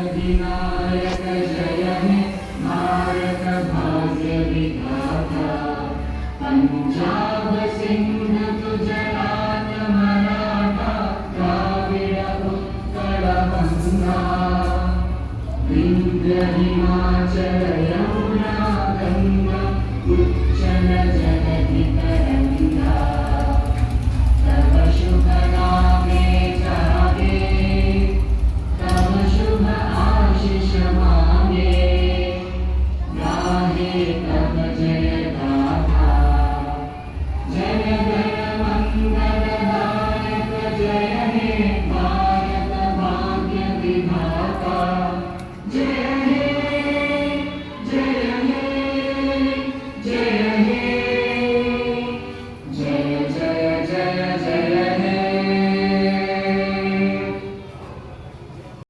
अधिनायक जय हे भारत भाग्य विधाता पंजाब सिंध गुजरात मराठा द्राविड़ उत्कल गंगा विंध्य हिमाचल यमुना गंगा उच्चल जगति तरंगा तव शुभ नामे जागे तव शुभ आशीष मांगे गाहे